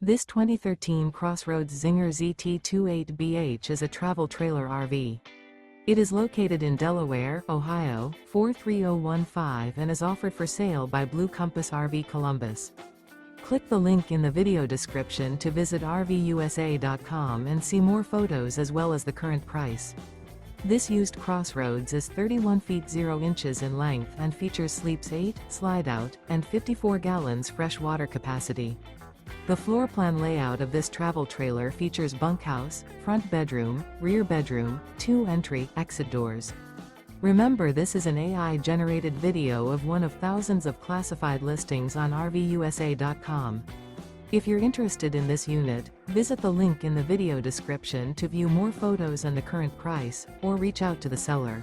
This 2013 CrossRoads Zinger ZT28BH is a travel trailer RV. It is located in Delaware, Ohio, 43015 and is offered for sale by Blue Compass RV Columbus. Click the link in the video description to visit RVUSA.com and see more photos as well as the current price. This used CrossRoads is 31 feet 0 inches in length and features sleeps 8, Slideout, and 54 gallons fresh water capacity. The floor plan layout of this travel trailer features bunkhouse, front bedroom, rear bedroom, 2 entry/exit doors. Remember, this is an AI-generated video of one of thousands of classified listings on RVUSA.com. If you're interested in this unit, visit the link in the video description to view more photos and the current price, or reach out to the seller.